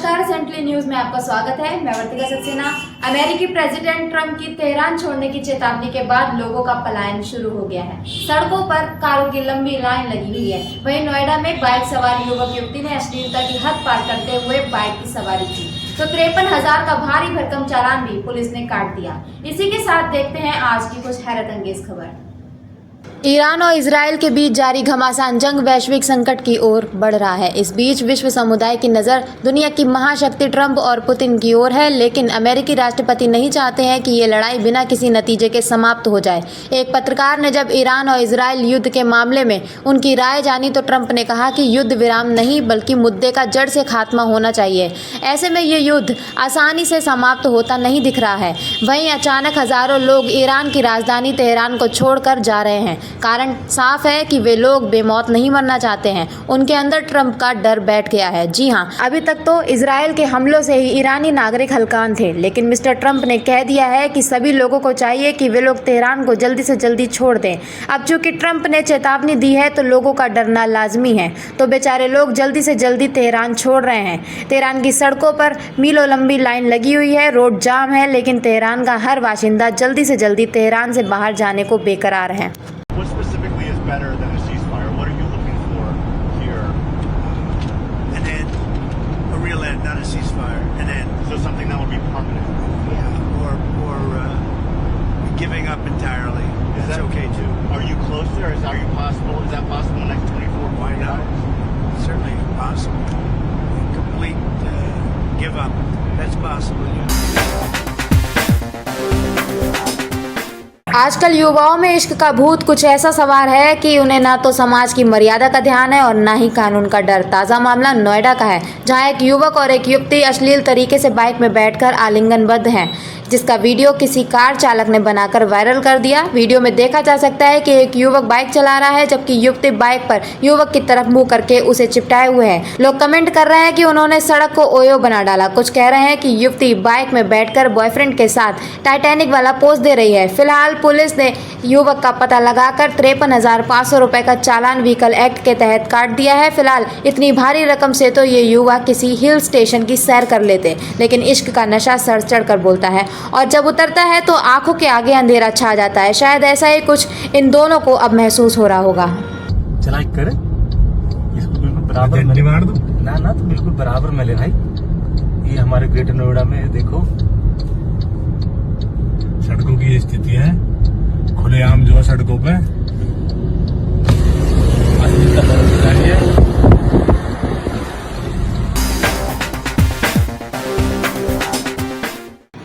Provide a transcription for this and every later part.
नमस्कार, central news में आपका स्वागत है। मैं वर्तिका सक्सेना। अमेरिकी प्रेसिडेंट ट्रंप की तेहरान छोड़ने की चेतावनी के बाद लोगों का पलायन शुरू हो गया है। सड़कों पर कारों की लंबी लाइन लगी हुई है। वहीं नोएडा में बाइक सवार युवक युवती ने अश्लीलता की हद पार करते हुए बाइक की सवारी की तो 53,000 का भारी भरकम चालान भी पुलिस ने काट दिया। इसी के साथ देखते हैं आज की कुछ हैरत अंगेज खबर। ईरान और इजराइल के बीच जारी घमासान जंग वैश्विक संकट की ओर बढ़ रहा है। इस बीच विश्व समुदाय की नज़र दुनिया की महाशक्ति ट्रंप और पुतिन की ओर है, लेकिन अमेरिकी राष्ट्रपति नहीं चाहते हैं कि ये लड़ाई बिना किसी नतीजे के समाप्त हो जाए। एक पत्रकार ने जब ईरान और इजराइल युद्ध के मामले में उनकी राय जानी तो ट्रंप ने कहा कि युद्ध विराम नहीं बल्कि मुद्दे का जड़ से खात्मा होना चाहिए। ऐसे में ये युद्ध आसानी से समाप्त होता नहीं दिख रहा है। वहीं अचानक हजारों लोग ईरान की राजधानी तेहरान को छोड़कर जा रहे हैं। कारण साफ है कि वे लोग बेमौत नहीं मरना चाहते हैं। उनके अंदर ट्रंप का डर बैठ गया है। जी हां, अभी तक तो इजराइल के हमलों से ही ईरानी नागरिक हलकान थे, लेकिन मिस्टर ट्रंप ने कह दिया है कि सभी लोगों को चाहिए कि वे लोग तेहरान को जल्दी से जल्दी छोड़ दें। अब चूंकि ट्रंप ने चेतावनी दी है तो लोगों का डरना लाजमी है, तो बेचारे लोग जल्दी से जल्दी तेहरान छोड़ रहे हैं। तेहरान की सड़कों पर मीलों लंबी लाइन लगी हुई है, रोड जाम है, लेकिन तेहरान का हर बाशिंदा जल्दी से जल्दी तेहरान से बाहर जाने को बेकरार है। What specifically is better than a ceasefire? What are you looking for here? An end, a real end, not a ceasefire. An end. So something that will be permanent. Yeah, or giving up entirely. That's okay too. Are you close there? Is that possible? Is that possible in the next 24, Why 48 not? hours? Certainly possible. Complete give up. That's possible. Yeah. आजकल युवाओं में इश्क का भूत कुछ ऐसा सवार है कि उन्हें ना तो समाज की मर्यादा का ध्यान है और ना ही कानून का डर। ताज़ा मामला नोएडा का है, जहां एक युवक और एक युवती अश्लील तरीके से बाइक में बैठकर आलिंगनबद्ध हैं, जिसका वीडियो किसी कार चालक ने बनाकर वायरल कर दिया। वीडियो में देखा जा सकता है कि एक युवक बाइक चला रहा है, जबकि युवती बाइक पर युवक की तरफ मुंह करके उसे चिपटाए हुए है। लोग कमेंट कर रहे हैं कि उन्होंने सड़क को ओयो बना डाला। कुछ कह रहे हैं कि युवती बाइक में बैठकर बॉयफ्रेंड के साथ टाइटैनिक वाला पोज दे रही है। फिलहाल पुलिस ने युवक का पता लगाकर 53,500 रुपए का चालान व्हीकल एक्ट के तहत काट दिया है। फिलहाल इतनी भारी रकम से तो ये युवा किसी हिल स्टेशन की सैर कर लेते, लेकिन इश्क का नशा सर चढ़कर बोलता है और जब उतरता है तो आंखों के आगे अंधेरा छा जाता है। शायद ऐसा ही कुछ इन दोनों को अब महसूस हो रहा होगा। चला कर इसको बिल्कुल बराबर में ना तो बिल्कुल बराबर में ले भाई। ये हमारे ग्रेटर नोएडा में देखो सड़कों की ये स्थिति है, खुलेआम जो है सड़कों पे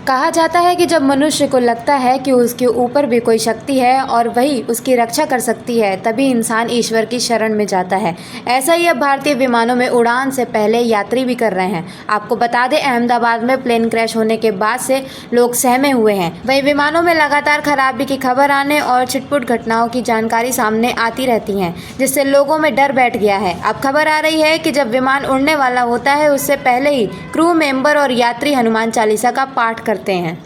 कहा जाता है कि जब मनुष्य को लगता है कि उसके ऊपर भी कोई शक्ति है और वही उसकी रक्षा कर सकती है, तभी इंसान ईश्वर की शरण में जाता है। ऐसा ही अब भारतीय विमानों में उड़ान से पहले यात्री भी कर रहे हैं। आपको बता दें, अहमदाबाद में प्लेन क्रैश होने के बाद से लोग सहमे हुए हैं। वहीं विमानों में लगातार खराबी की खबर आने और छिटपुट घटनाओं की जानकारी सामने आती रहती हैं, जिससे लोगों में डर बैठ गया है। अब खबर आ रही है कि जब विमान उड़ने वाला होता है उससे पहले ही क्रू मेंबर और यात्री हनुमान चालीसा का पाठ करते हैं।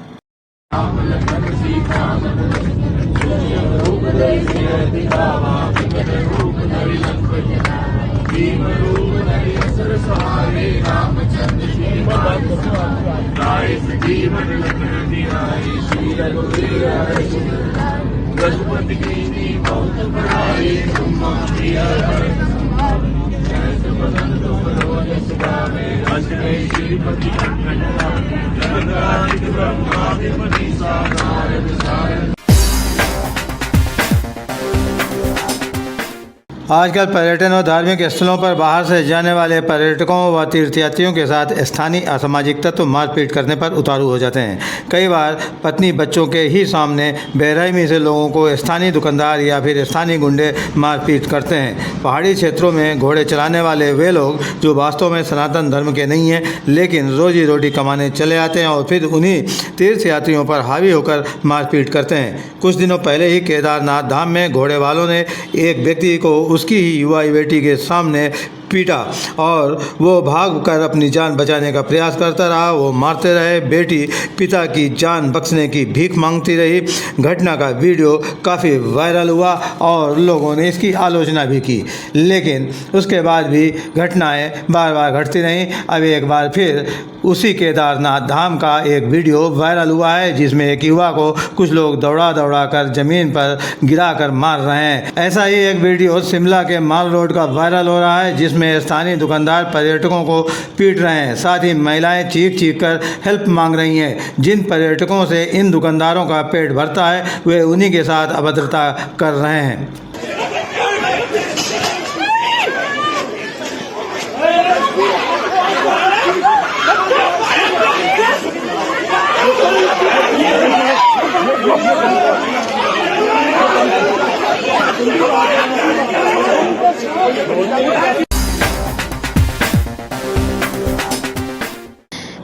आजकल पर्यटन और धार्मिक स्थलों पर बाहर से जाने वाले पर्यटकों व तीर्थयात्रियों के साथ स्थानीय असामाजिक तत्व मारपीट करने पर उतारू हो जाते हैं। कई बार पत्नी बच्चों के ही सामने बेरहमी से लोगों को स्थानीय दुकानदार या फिर स्थानीय गुंडे मारपीट करते हैं। पहाड़ी क्षेत्रों में घोड़े चलाने वाले वे लोग जो वास्तव में सनातन धर्म के नहीं हैं, लेकिन रोजी रोटी कमाने चले आते हैं और फिर उन्हीं तीर्थयात्रियों पर हावी होकर मारपीट करते हैं। कुछ दिनों पहले ही केदारनाथ धाम में घोड़े वालों ने एक व्यक्ति को उसकी ही युवा बेटी के सामने पीटा और वो भाग कर अपनी जान बचाने का प्रयास करता रहा। वो मारते रहे। बेटी पिता की जान बख्शने की भीख मांगती रही। घटना का वीडियो काफ़ी वायरल हुआ और लोगों ने इसकी आलोचना भी की, लेकिन उसके बाद भी घटनाएं बार बार घटती रहीं। अब एक बार फिर उसी केदारनाथ धाम का एक वीडियो वायरल हुआ है, जिसमें एक युवा को कुछ लोग दौड़ा दौड़ा कर ज़मीन पर गिराकर मार रहे हैं। ऐसा ही एक वीडियो शिमला के माल रोड का वायरल हो रहा है, जिसमें स्थानीय दुकानदार पर्यटकों को पीट रहे हैं। साथ ही महिलाएं चीख चीख कर हेल्प मांग रही हैं। जिन पर्यटकों से इन दुकानदारों का पेट भरता है, वे उन्हीं के साथ अभद्रता कर रहे हैं।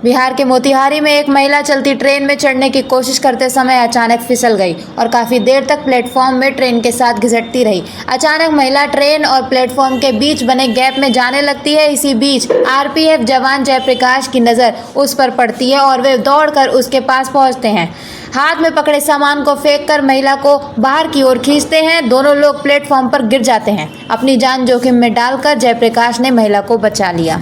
बिहार के मोतिहारी में एक महिला चलती ट्रेन में चढ़ने की कोशिश करते समय अचानक फिसल गई और काफ़ी देर तक प्लेटफॉर्म में ट्रेन के साथ घिसटती रही। अचानक महिला ट्रेन और प्लेटफॉर्म के बीच बने गैप में जाने लगती है। इसी बीच आरपीएफ जवान जयप्रकाश की नज़र उस पर पड़ती है और वे दौड़कर उसके पास पहुंचते हैं। हाथ में पकड़े सामान को फेंककर महिला को बाहर की ओर खींचते हैं। दोनों लोग प्लेटफॉर्म पर गिर जाते हैं। अपनी जान जोखिम में डालकर जयप्रकाश ने महिला को बचा लिया।